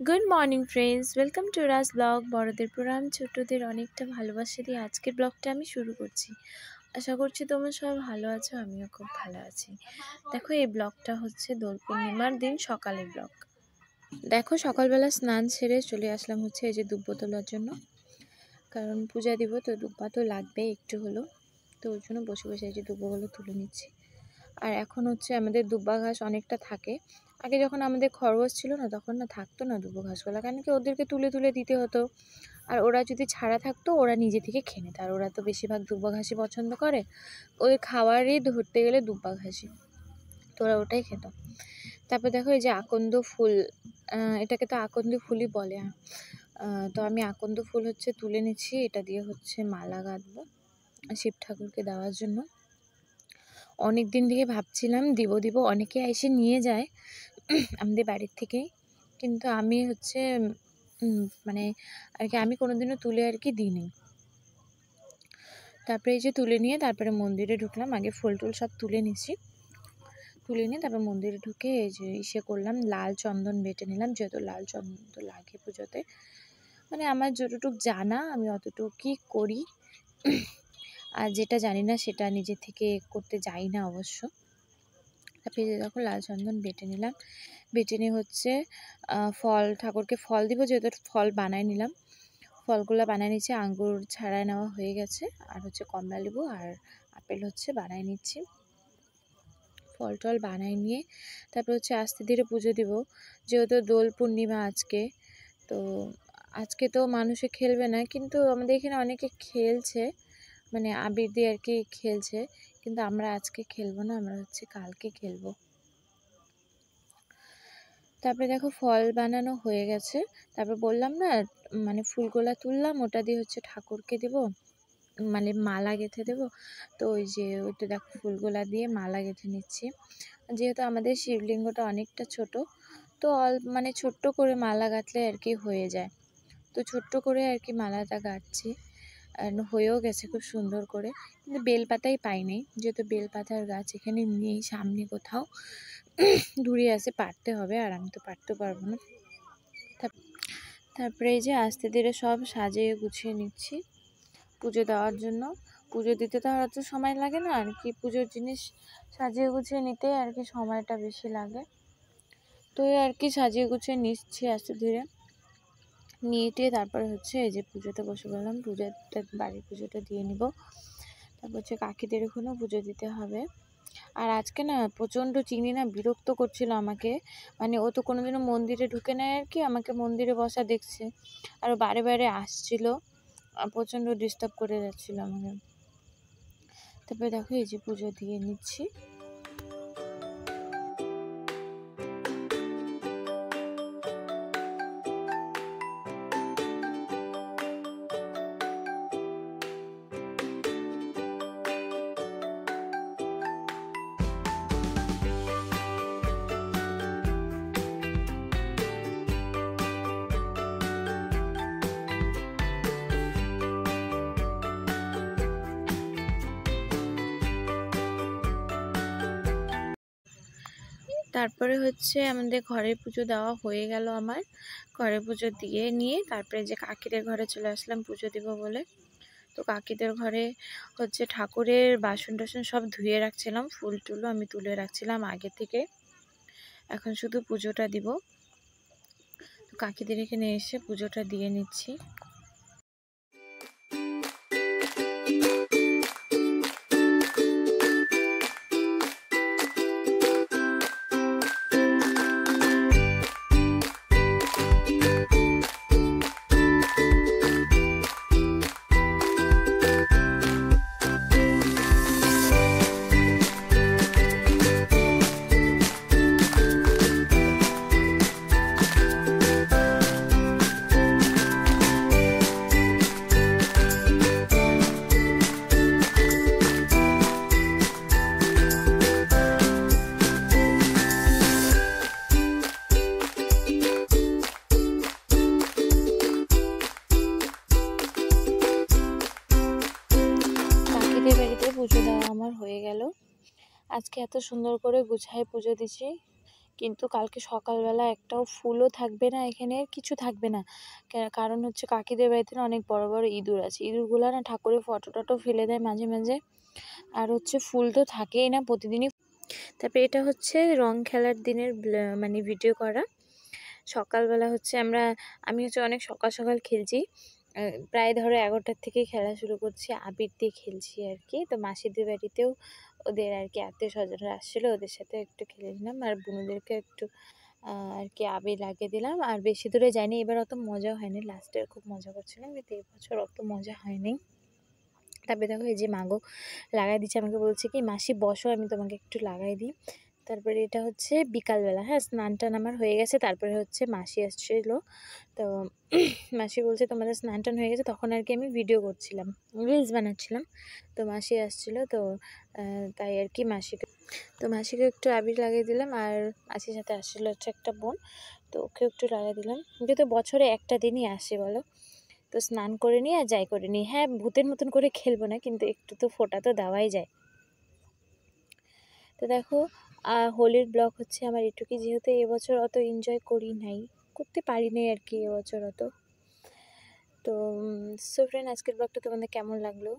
Good morning friends, welcome to Raj blog. বড়দের প্রণাম, ছোটদের অনেকটা ভালোবাসা দিয়ে আজকের ব্লগটা আমি শুরু করছি। আশা করছি তোমরা সবাই ভালো আছো, আমিও খুব ভালো আছি। দেখো, এই ব্লগটা হচ্ছে দোল পূর্ণিমার দিন সকালের ব্লগ। দেখো, সকালবেলা স্নান সেরে চলে আসলাম হচ্ছে এই যে দুব্ব তোলার জন্য, কারণ পূজা দিব তো দুব্বা তো লাগবে একটু হলো, তো ওই জন্য বসে বসে এই যে দুব্বগুলো তুলে নিচ্ছি। আর এখন হচ্ছে আমাদের দুব্বা ঘাস অনেকটা থাকে। আগে যখন আমাদের খরগোশ ছিল না, তখন না থাকতো না দুব্বা ঘাসগুলো, কারণ কি ওদেরকে তুলে তুলে দিতে হতো। আর ওরা যদি ছাড়া থাকতো ওরা নিজে থেকে খেয়ে নিত, আর ওরা তো বেশিরভাগ দুব্বা ঘাসই পছন্দ করে। ওই খাবারই ধরতে গেলে দুব্বা ঘাসই, তো ওরা ওটাই খেত। তারপর দেখো এই যে আকন্দ ফুল, এটাকে তো আকন্দ ফুলই বলে। তো আমি আকন্দ ফুল হচ্ছে তুলে নিচ্ছি, এটা দিয়ে হচ্ছে মালা গাঁথবো শিব ঠাকুরকে দেওয়ার জন্য। অনেক দিন থেকে ভাবছিলাম দিব, অনেকে এসে নিয়ে যায় আমাদের বাড়ির থেকেই, কিন্তু আমি হচ্ছে মানে আর কি আমি কোনোদিনও তুলে আর কি দিইনি। তারপরে এই যে তুলে নিয়ে তারপরে মন্দিরে ঢুকলাম। আগে ফুল টুল সব তুলে নিয়ে তারপর মন্দিরে ঢুকে এই যে ইসে করলাম, লাল চন্দন বেটে নিলাম, যেহেতু লাল চন্দন তো লাগে পুজোতে। মানে আমার যতটুকু জানা আমি অতটুকুই করি, আর যেটা জানি না সেটা নিজে থেকে করতে যাই না অবশ্য। তারপরে দেখো লাল চন্দন বেটে নিলাম, বেটে নিয়ে হচ্ছে ফল, ঠাকুরকে ফল দিব, যেহেতু ফল বানাই নিলাম। ফলগুলো বানাই নিচ্ছি, আঙ্গুর ছাড়াই নেওয়া হয়ে গেছে, আর হচ্ছে কমলা লেবু আর আপেল হচ্ছে বানাই নিচ্ছি। ফল টল বানাই নিয়ে তারপর হচ্ছে আস্তে ধীরে পুজো দিব, যেহেতু দোল পূর্ণিমা আজকে। তো আজকে তো মানুষে খেলবে না, কিন্তু আমাদের এখানে অনেকে খেলছে, মানে আবির দিয়ে আর কি খেলছে, কিন্তু আমরা আজকে খেলবো না, আমরা হচ্ছে কালকে খেলবো। তারপরে দেখো ফল বানানো হয়ে গেছে, তারপর বললাম না মানে ফুলগোলা তুললাম, ওটা দিয়ে হচ্ছে ঠাকুরকে দেব, মানে মালা গেঁথে দেব। তো ওই যে ওইটা দেখো ফুলগোলা দিয়ে মালা গেঁথে নিচ্ছি। যেহেতু আমাদের শিবলিঙ্গটা অনেকটা ছোট, তো মানে ছোট্ট করে মালা গাঁথলে আর কি হয়ে যায়, তো ছোট্ট করে আর কি মালাটা গাঁথছি। আর হয়েও গেছে খুব সুন্দর করে, কিন্তু বেলপাতাই পাইনি, যেহেতু বেলপাতার গাছ এখানে নেই সামনে কোথাও, দূরে আছে, পারতে হবে, আর আমি তো পারতে পারবো না। তারপরে এই যে আস্তে ধীরে সব সাজিয়ে গুছিয়ে নিচ্ছি পুজো দেওয়ার জন্য। পুজো দিতে তো আর অত সময় লাগে না আর কি, পুজোর জিনিস সাজিয়ে গুছিয়ে নিতে আর কি সময়টা বেশি লাগে, তো আর কি সাজিয়ে গুছিয়ে নিচ্ছি আস্তে ধীরে নিয়ে তারপরে হচ্ছে এই যে পুজোতে বসে বললাম, পুজোটা বাড়ির পুজোটা দিয়ে নিব। তারপর হচ্ছে কাকিদের এখানেও পুজো দিতে হবে। আর আজকে না প্রচণ্ড চিনি না বিরক্ত করছিল আমাকে, মানে ও তো কোনোদিনও মন্দিরে ঢুকে নেয় আর কি, আমাকে মন্দিরে বসা দেখছে, আর বারে বারে আসছিল, প্রচণ্ড ডিস্টার্ব করে যাচ্ছিল আমাকে। তারপরে দেখো এই যে পুজো দিয়ে নিচ্ছি। তারপরে হচ্ছে আমাদের ঘরের পুজো দেওয়া হয়ে গেল, আমার ঘরের পুজো দিয়ে নিয়ে তারপরে যে কাকিদের ঘরে চলে আসলাম পুজো দিব বলে। তো কাকিদের ঘরে হচ্ছে ঠাকুরের বাসন টাসন সব ধুয়ে রাখছিলাম, ফুল টুলও আমি তুলে রাখছিলাম আগে থেকে, এখন শুধু পুজোটা দিব। তো কাকিদের এখানে এসে পুজোটা দিয়ে নিচ্ছি। পুজো দেওয়া আমার হয়ে গেল। আজকে এত সুন্দর করে গুছায় পুজো দিছি, কিন্তু কালকে সকালবেলা একটাও ফুলও থাকবে না, এখানে কিছু থাকবে না। কারণ হচ্ছে কাকিদের বাড়িতে না অনেক বড় বড় ইঁদুর আছে, ইঁদুরগুলো না ঠাকুরের ফটো টটো ফেলে দেয় মাঝে মাঝে। আর হচ্ছে ফুল তো থাকেই না প্রতিদিনই। তারপরে এটা হচ্ছে রং খেলার দিনের মানে ভিডিও করা। সকালবেলা হচ্ছে আমি হচ্ছে অনেক সকাল সকাল খেলছি, প্রায় ধরো 11টার থেকেই খেলা শুরু করছি, আবির দিয়ে খেলছি আর কি। তো মাসিদের বাড়িতেও ওদের আর কি আত্মীয় স্বজনরা আসছিলো, ওদের সাথে একটু খেলে নিলাম, আর বোনদেরকে একটু আর কি আবির লাগিয়ে দিলাম। আর বেশি দূরে যাইনি, এবার অত মজা হয়নি, লাস্টের খুব মজা করছিলাম, কিন্তু এবছর অত মজা হয়নি। তারপরে দেখো এই যে মাগো লাগাই দিচ্ছে, আমাকে বলছে কি মাসি বসো আমি তোমাকে একটু লাগাই দিই। তারপরে এটা হচ্ছে বিকালবেলা, হ্যাঁ স্নান টান আমার হয়ে গেছে। তারপরে হচ্ছে মাসি আসছিলো, তো মাসি বলছে তোমাদের স্নান টান হয়ে গেছে, তখন আর কি আমি ভিডিও করছিলাম, রিলস বানাচ্ছিলাম। তো মাসি আসছিলো, তো তাই আর কি মাসিকে একটু আবির লাগিয়ে দিলাম। আর মাসির সাথে আসছিলো হচ্ছে একটা বোন, তো ওকে একটু লাগিয়ে দিলাম। যেহেতু বছরে একটা দিনই আসে বলো, তো স্নান করে নিই আর যাই করে নিই। হ্যাঁ ভূতের মতন করে খেলবো না, কিন্তু একটু তো ফোঁটা তো দেওয়াই যায়। তো দেখো হোলির ব্লগ হচ্ছে আমার এটুকুই, যেহেতু এবছর অত এনজয় করতে পারি নাই আর কি এবছর অত। তো সো ফ্রেন্ড, আজকের ব্লগটা তোমাদের কেমন লাগলো